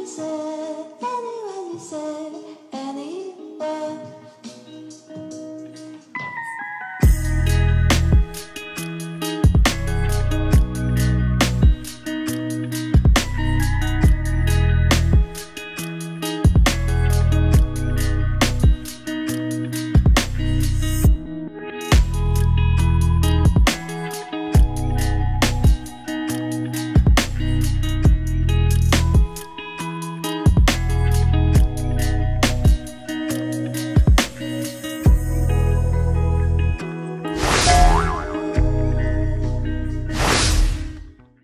you say, anywhere you say, anywhere.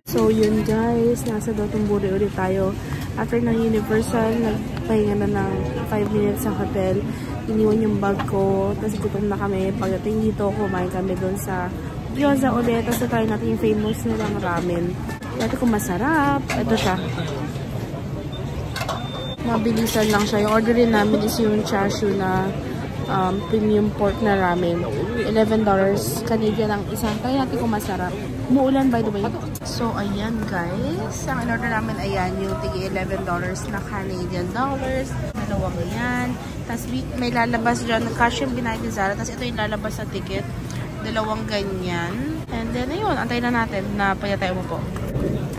So yun guys, nasa Dotonbori ulit tayo. After ng Universal, nagpahinga na ng 5 minutes sa hotel. Iniwan yung bag ko, tapos gutom na kami. Pagdating dito, kumain kami doon sa Gyoza ulit. Tapos try natin yung famous nilang ramen. Dati kung masarap. Ito siya. Mabilisan lang siya. Yung orderin namin is yung chashu na premium pork na ramen. $11 Canadian ang isang. Try natin kung masarap. Umuulan by the way. So ayan guys, ang in-order namin ayan yung tigi $11 na Canadian dollars. Dalawang yan. Tapos may lalabas dyan, cash yung binayad ni Zara. Tapos ito yung lalabas sa ticket. Dalawang ganyan. And then ayun, antayin na natin na paya tayo po.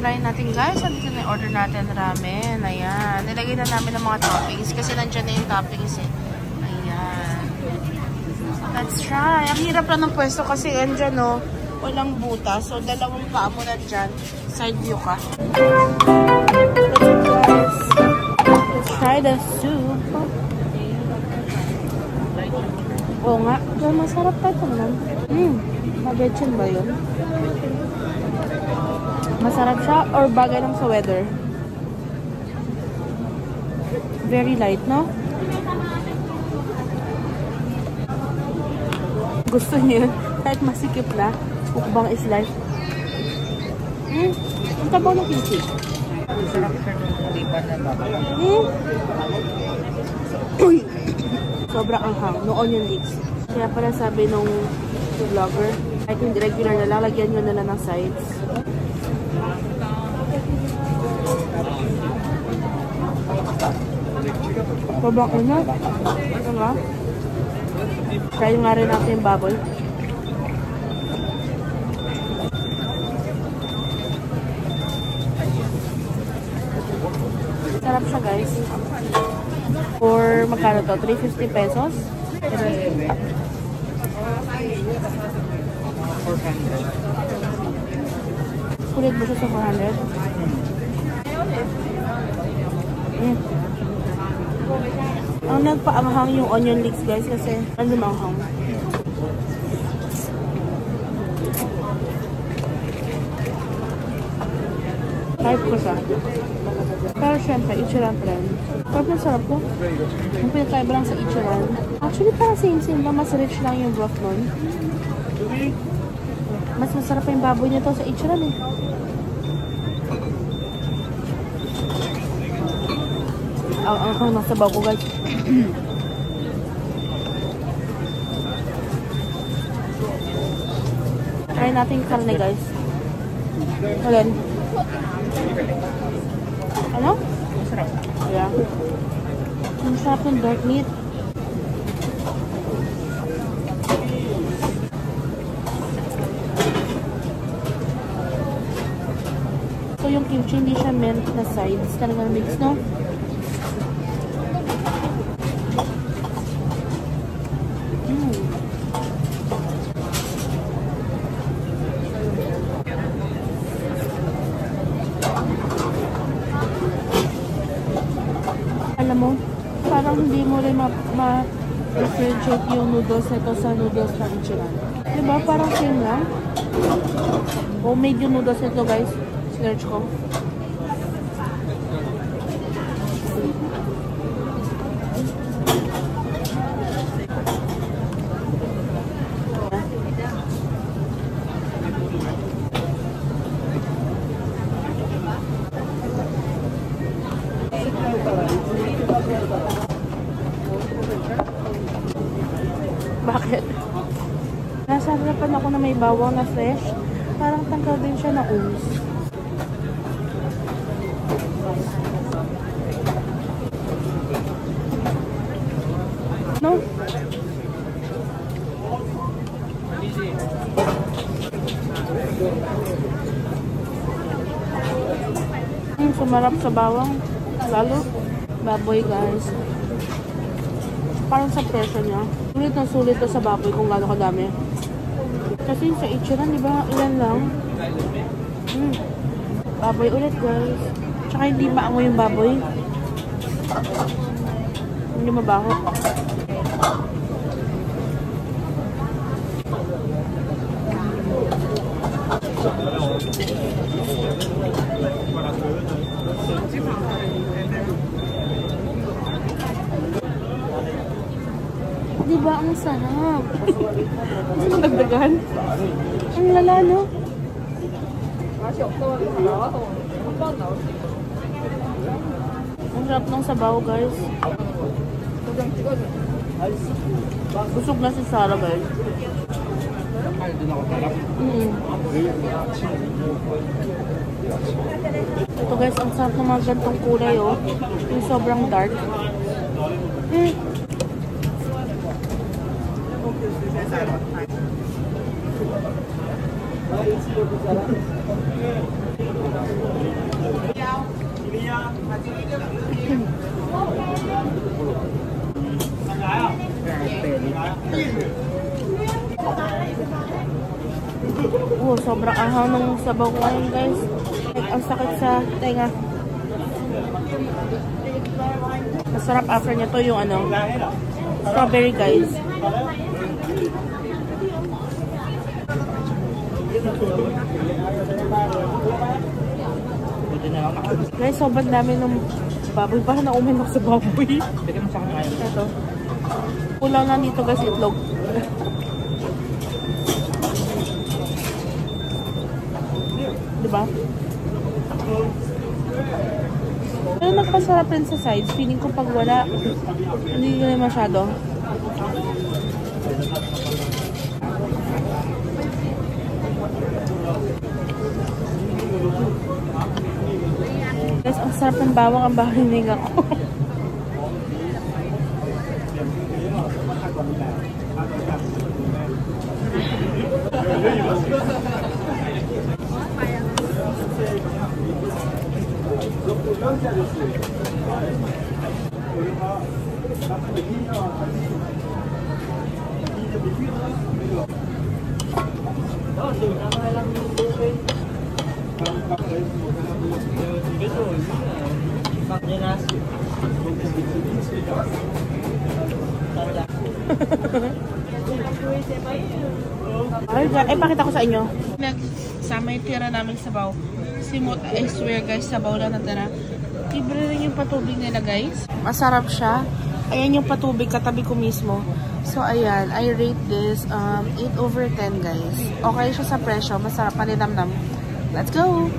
Try natin guys. Andito na yung order natin ramen. Ayan. Nilagay na namin ng mga toppings kasi nandiyan na yung toppings eh. Ayan. Let's try. Ang hirap lang ng pwesto kasi andyan no. Walang butas. So, dalawang paa mo na dyan. Side view ka. Let's try the soup. Oo nga. Pero masarap pa ito naman. Magetchen ba yun? Masarap siya or bagay lang sa weather? Very light, no? Gusto niyo kahit masikip na. Mukbang is life. Ang tabaw ng kimchi. Uy! Sobrang anghang. No onion leeks. Kaya pala sabi nung vlogger, kahit hindi regular na lang, lagyan nyo na lang ng sides. Sobrang una. Ito nga. Try nga rin natin yung baboy. Sarap siya guys. For magkano to? 350 pesos? 400. Kulit mo siya sa 400? Ang nagpaanghang yung onion leeks guys kasi ano manghang. Type ko siya. Pero syempre, Ichiran pa rin. Pero masarap ko. Ang pinakaiba lang sa Ichiran. Actually, parang same-same lang. Mas rich lang yung broth nun. Mas masarap pa yung baboy nito sa Ichiran eh. Ang nasa bago ko guys. Try natin yung karne guys. Alin? Ano? Masarap. Yeah. Masarap yung dark meat. So yung kimchi hindi siya meant na sides. Talagang mix, no? Alam mo, parang hindi mo rin ma-differentiate yung noodles nito sa noodles ng Ichiran. Diba? Parang same lang. Homemade yung noodles nito guys. Search ko. Bakit? Nasarapan ako na may bawang na fresh. Parang tanggal din siya na umis. sumarap sa bawang. Lalo, baboy guys. Parang sa presyo niya. Sulit na sulit to sa baboy kung gaano kadami. Kasi sa ichiran, di ba? Ilan lang. Baboy ulit guys. Tsaka hindi maango yung baboy. Hindi mabaho. Diba ang sarap? Gusto mo dagdagan? Ang lala, no? Ang sarap ng sabaw, guys. Busog na si Sarah, guys. Ito, guys, ang sarap ng mga gantong kulay, oh. Yung sobrang dark. Oh, sobrang anghang ng sabaw ko ngayon, guys. Ang sakit sa tenga. Masarap after niya to yung ano, strawberry, guys. Guys, sobrang dami ng baboy. Parang naumin ako sa baboy. Ito. Kulang lang dito, guys, itlog. Diba? Pero nagpasarap rin sa sides. Feeling ko pag wala, hindi ko masyado. Guys, ang sarap ng bawang ang bahinig ako. Ay, pakita ko sa inyo. Nagsama yung tira namin sa baw. Simot, I swear guys, sa baw lang natira. Libre rin yung patubig nila, guys. Masarap siya. Ayan yung patubig katabi ko mismo. So, ayan. I rate this 8/10, guys. Okay siya sa presyo. Masarap, paninamnam. Let's go!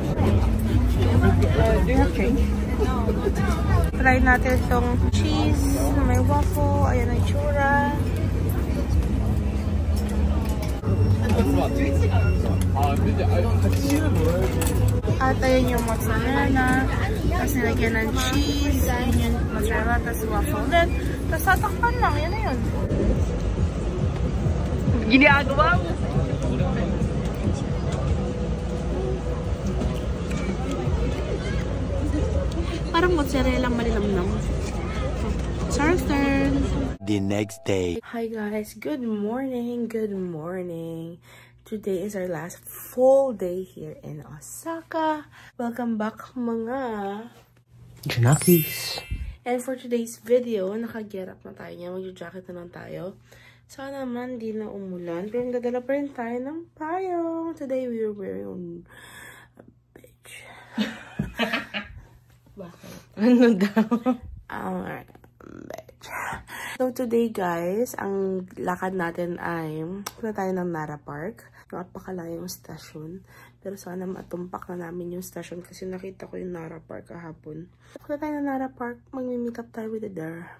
Do you have change? Try natin itong cheese. May waffle. Ayan ang itsura. At ayan yung mozzarella. Tapos nilagyan ng cheese. Ayan yung mozzarella. Tapos waffle din. Tapos tatakpan lang. Yan na yun. Ginagawa mo. Parang mozzarella malinamnam. Sarah's turn. The next day. Hi guys, good morning. Good morning. Today is our last full day here in Osaka. Welcome back mga Janakis. And for today's video, naka-get up na tayo niya. Mag-jacket na lang tayo. Sana naman di na umulan. Pero dadala pa rin tayo ng payong. Today we are wearing a bitch. Bakit? Ano daw? Alright. So today guys, ang lakad natin ay punta tayo ng Nara Park. Napakalayong stasyon. Pero sana matumpak na namin yung stasyon kasi nakita ko yung Nara Park kahapon. Punta tayo ng Nara Park, mag-meet up tayo with the Dar.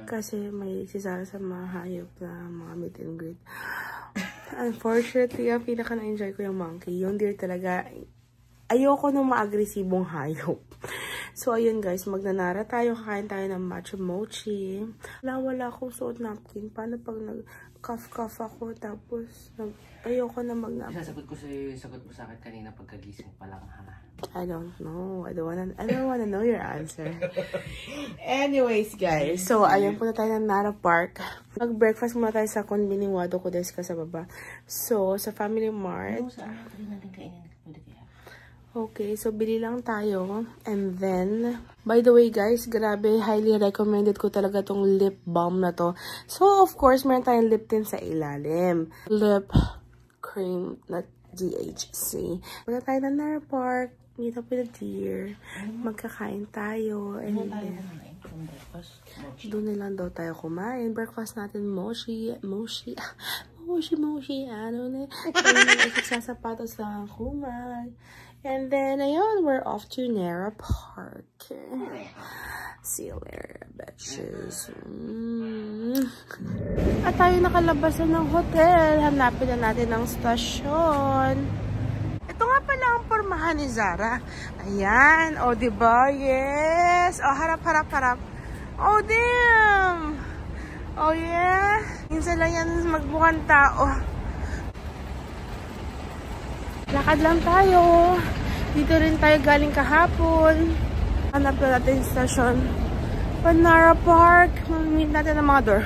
Kasi may sisara sa mga hayop na mga meet and greet. Unfortunately, ang pinaka na-enjoy ko yung monkey. Yung deer talaga, ayoko nung maagresibong hayop. So, ayun guys, magnanara tayo, kakain tayo ng matcha mochi. Wala akong suot napkin. Paano pag cough ako, tapos ayoko na mag-nap. Sasagot ko sagot mo sa akin kanina pagkagising pa lang, ha? I don't know. I don't wanna know your answer. Anyways, guys. So, ayun, punta tayo ng Nara Park. Mag-breakfast muna tayo sa Konbiniwado ko deska sa baba. So, sa Family Mart. Okay, so bili lang tayo. And then, by the way guys, grabe, highly recommended ko talaga tong lip balm na to. So, of course, meron tayong lip tint sa ilalim. Lip cream na DHC. Punta tayo ng Nara Park. Meet up with a deer. Magkakain tayo. And then, doon na lang daw tayo kumain. Breakfast natin, mochi. Ano na. Sasapatos lang kumain. And then, ayun, we're off to Nara Park. See you later, bitches. At tayo nakalabas na ng hotel. Hanapin na natin ang stasyon. Ito nga pala ang pormahan ni Zara. Ayan. O, diba? Yes. O, harap. Oh, damn. Oh, yeah. Minsan lang yan magbukan tao. Lakad lang tayo. Dito rin tayo galing kahapon. Hanap na natin yung stasyon. Nara Park. Mamimit natin ang mga door.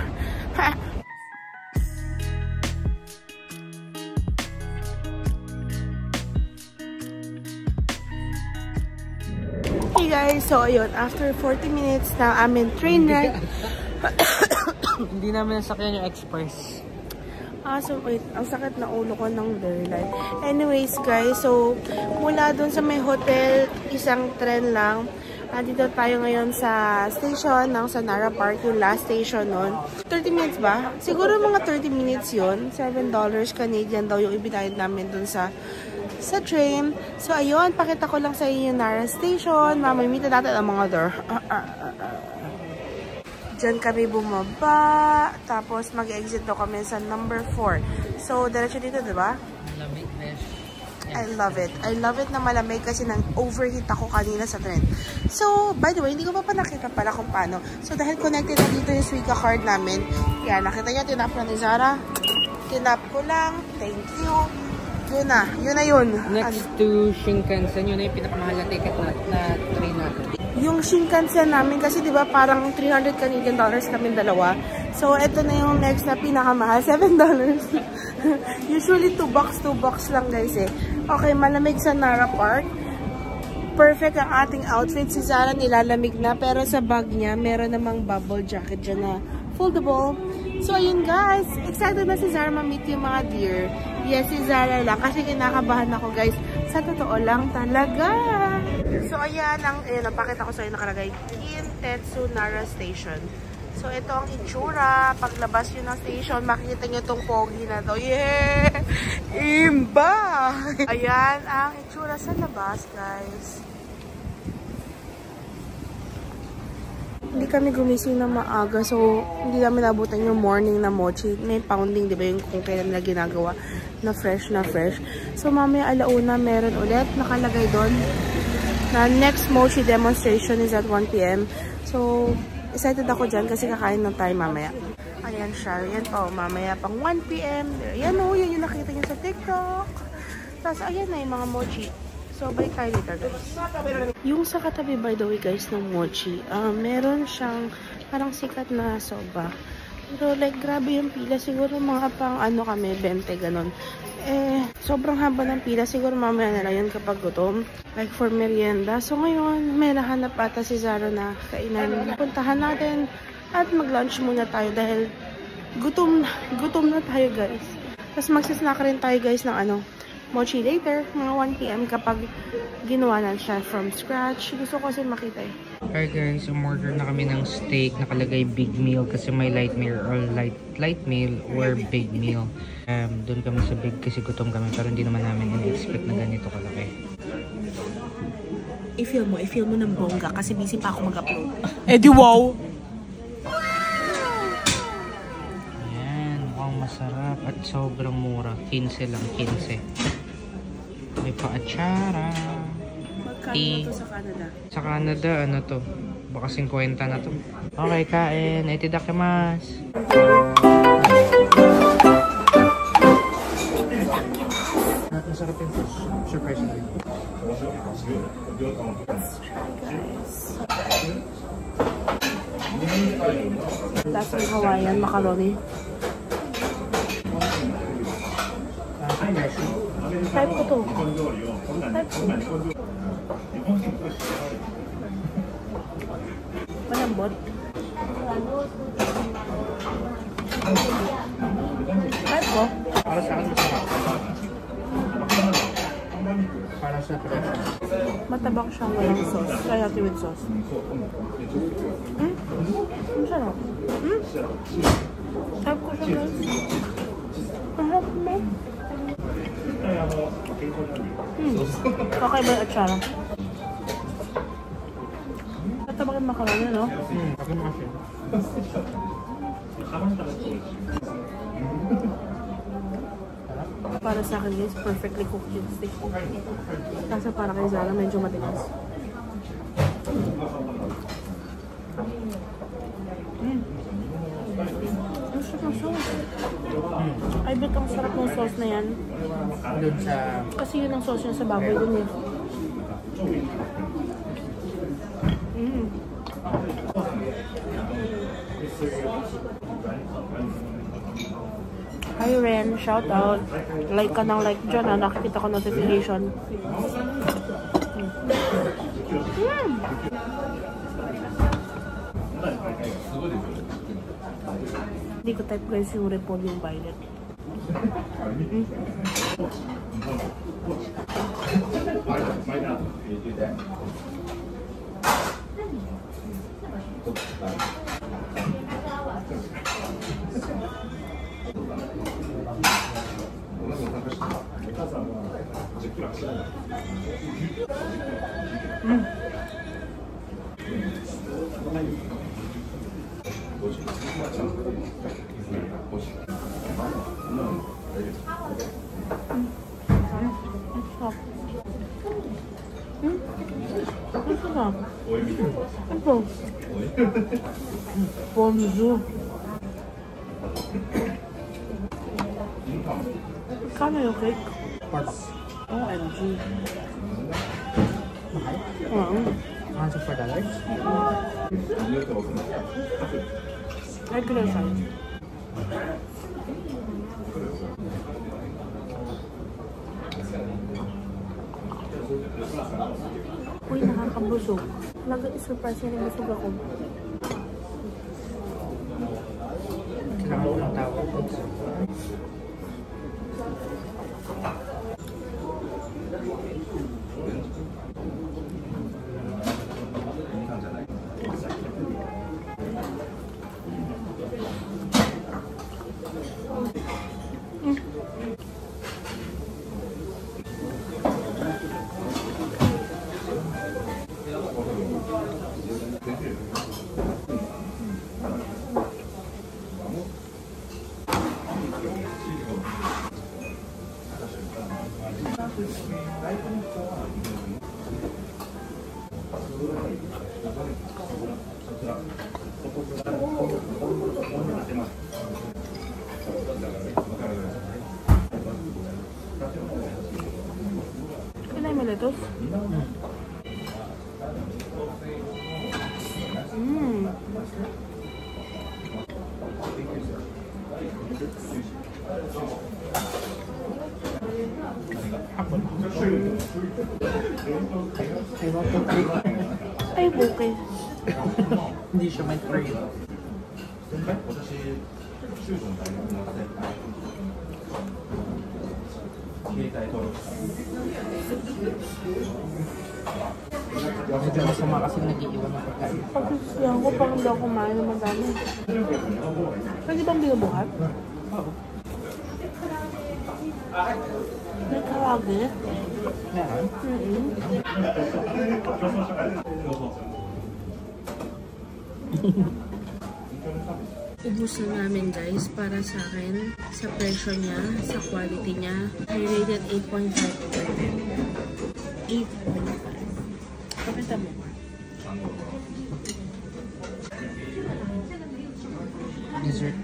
Okay guys, so ayun, after 40 minutes na amin train ride. Hindi namin nasakyan yung express. So wait, ang sakit na ulo ko ng Verline. Anyways guys, so mula dun sa may hotel, isang tren lang. Dito tayo ngayon sa station ng Nara Park, yung last station nun. 30 minutes ba? Siguro mga 30 minutes yun. $7 Canadian daw yung ibinayad namin dun sa train. So ayun, pakita ko lang sa inyo yung Nara Station. Mamimita natin ang mga door. Diyan kami bumaba. Tapos mag-exit daw kami sa number 4. So, diretso dito, diba? Malamig, besh. I love it. I love it na malamig kasi nang overheat ako kanina sa train. So, by the way, hindi ko pa nakita pala kung paano. So, dahil connected na dito yung Suica card namin. Yan, nakita niya, tinap na ni Zara. Tinap ko lang. Thank you. Yun na. Next to Shinkansen, yun na yung pinakamahal na ticket na train natin. Yung Shinkansen namin kasi 'di ba parang $300 Canadian kami dalawa. So ito na yung next na pinakamahal, $7. Usually $2 lang guys eh. Okay, malamig sa Nara Park. Perfect ang ating outfit. Si Zara nilalamig na pero sa bag niya meron namang bubble jacket dyan na foldable. So ayun guys, excited na si Zara ma-meet yung mga deer. Yes, si Zara lang kasi kinakabahan ako guys. Sa totoo lang talaga. So ayan, napakita ko sa inyo nakalagay, Kintetsu Nara Station. So ito ang itsura. Paglabas yun ng station, makikita nyo itong pogi na to. Yeah! Imba! Ayan ang itsura sa labas guys. Hindi kami gumising na maaga, so hindi namin nabutan yung morning na mochi. May pounding, di ba, yung kung kailan nila ginagawa na fresh. So mamaya alauna meron ulit, nakalagay doon na next mochi demonstration is at 1 PM. So excited ako dyan kasi kakain ng tayo mamaya. Ayan siya, yan po, mamaya pang 1 PM. Ayan o, yan yung nakita niyo sa TikTok. Tapos ayan na yung mga mochi. So, balik tayo later guys. Yung sa katabi, by the way guys, ng mochi, meron siyang parang sikat na soba. Pero like, grabe yung pila. Siguro mga pang kami, 20, ganun. Sobrang haba ng pila. Siguro mamaya na lang yun kapag gutom. Like for merienda. So ngayon, may nahanap ata si Zara na kainan. Puntahan natin at mag-lunch muna tayo dahil gutom na tayo guys. Tapos magsisnack rin tayo guys ng mochi later, mga 1 PM kapag ginawa na siya from scratch. Gusto ko kasi makita eh. Alright guys, umorder na kami ng steak, nakalagay big meal kasi may light meal or light meal or big meal. Doon kami sa big kasi gutom kami pero hindi naman namin in-expect na ganito kalaki. I-feel mo ng bongga kasi busy pa ako mag-upload. Di wow! Ayan, mukhang masarap at sobrang mura. 15 lang, 15. May pa-atsara. Magkano to sa Canada? Sa Canada, ano to? Baka 50 na to. Okay, kain. Itidakimasu. price na rin. Lasang Hawaiian macaroni. Type ko to. Type ko. Malambot. Type ko. Para sa akin, para sa fresh. Matabak siyang walang sauce. Try natin with sauce. Ang sarap. Type ko siya guys. Ang sarap mo. Okay ba yung atsara? Natabakin macaroni, no? Akin mo kasi. Para sa akin guys, perfectly cooked yung steak. Kasi para kay Zara, medyo matigas. Ang sarap ng sauce. I bet ang sarap ng sauce na yan. Doon sa... Kasi yun ang sauce niya sa baboy dun eh. Hi Ren, shout out. Like ka ng like dyan ha, nakikita ko notification. Hindi ko type guys yung repol yung violet. Ito. Ponzu. Kano yung cake? OMG. Oo. $4. Regular size. Uy, nakakabusog. Nag-surprise niya na busog ako. Kailangan ko ng tao. Can I have lettuce? Ay, buke. Hindi siya meant for you. Medyo masama kasi nag-iiwan ng pagkain. Pag-isyan ko, parang hindi ako kumain ng madami. Pwede bang binubuhat? Oo. May karage? Meron? Ubus na namin guys para sa akin. Sa presyo niya, sa quality niya. I rated 8.5. 8.5. Pakita mo. Dessert.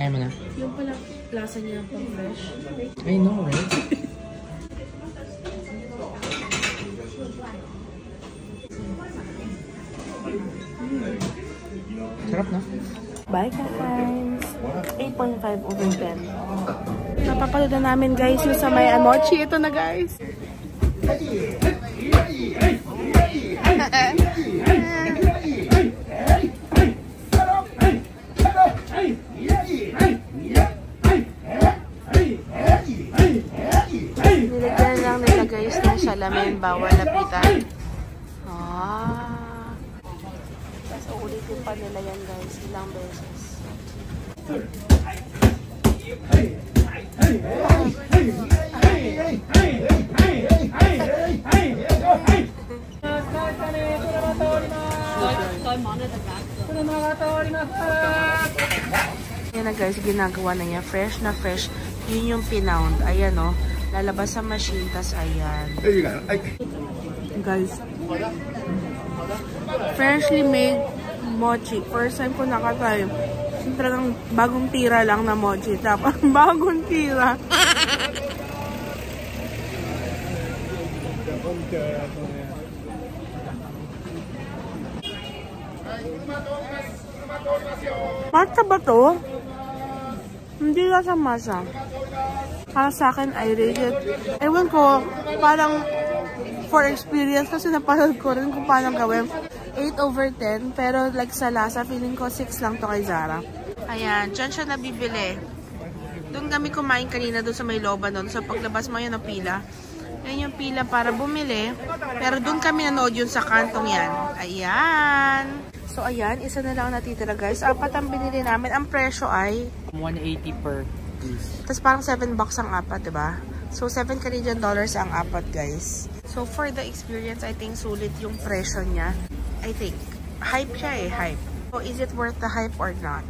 Ayaw mo na? Yung pala lasa niya pang fresh. I know, right? Sarap na. Bye guys! 8.5 over 10. Napapanood na namin guys yung sa may mochi. Ito na guys. Nilagyan lang nila guys ng salamin, bawal lapitan. Tapos ulitin pa nila yan guys, ilang beses. Yan na guys, ginagawa na niya. Fresh na fresh. Yun yung pinound. Ayan o. Lalabas sa machine. Tas ayan. Guys. Freshly made mochi. First time ko nakatry. Talagang bagong tira lang na mochi. Tapos bagong tira. Masa ba to? Hindi lang sa masa. Para sa akin, I rate it. Ewan ko, parang for experience kasi napanood ko rin kung paano gawin. 8 over 10, pero like sa lasa, feeling ko 6 lang to kay Zara. Ayan, dyan siya nabibili. Doon kami kumain kanina doon sa may loban doon. So paglabas mo yun ang pila. Yan yung pila para bumili. Pero doon kami nanood yun sa kantong yan. Ayan. So ayan, isa na lang natitira guys. 4 ang binili namin. Ang presyo ay 180 per piece. Tapos parang 7 bucks ang 4, diba? So 7 Canadian dollars ang 4 guys. So for the experience, I think sulit yung presyo niya. I think. Hype siya eh, hype. So is it worth the hype or not?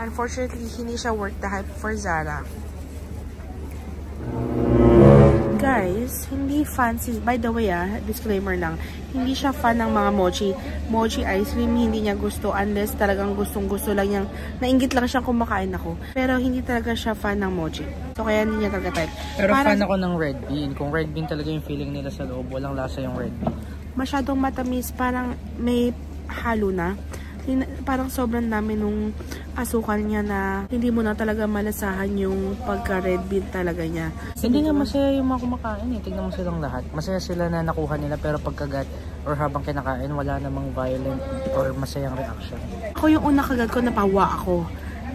Unfortunately, hindi siya worth the hype for Zara. Guys, hindi fancy. By the way disclaimer lang. Hindi siya fan ng mga mochi ice cream. Hindi niya gusto unless talagang gustong-gusto lang niyang nainggit lang siya kumakain ako. Pero hindi talaga siya fan ng mochi. So kaya hindi niya talaga type. Pero fan ako ng red bean. Kung red bean talaga yung feeling nila sa loob, walang lasa yung red bean. Masyadong matamis. Parang may halo na. Parang sobrang dami nung asukal niya na hindi mo na talaga malasahan yung pagka-red bean talaga niya. Hindi nga masaya yung mga kumakain eh. Tignan mo silang lahat. Masaya sila na nakuha nila pero pagkagat or habang kinakain wala namang violent or masayang reaction. Ako yung una kagat ko, napawa ako.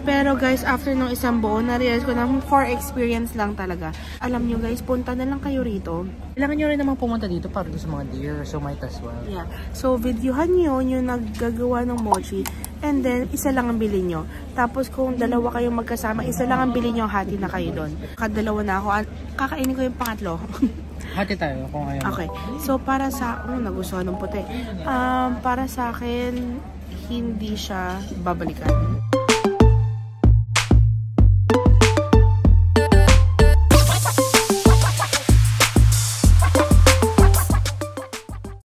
Pero guys, after nung isang buo, na-realize ko na for experience lang talaga. Alam nyo guys, punta na lang kayo rito. Kailangan nyo rin naman pumunta dito para sa mga deer, so might as well. Yeah. So, videohan nyo yung naggagawa ng mochi. And then, isa lang ang bilhin nyo. Tapos, kung dalawa kayong magkasama, isa lang ang bilhin nyo, hati na kayo doon. Kadalawa na ako. Kakainin ko yung pangatlo. Hati tayo kung ayaw. Okay. So, para sa... nagustuhan ng puti. Para sa akin, hindi siya babalikan.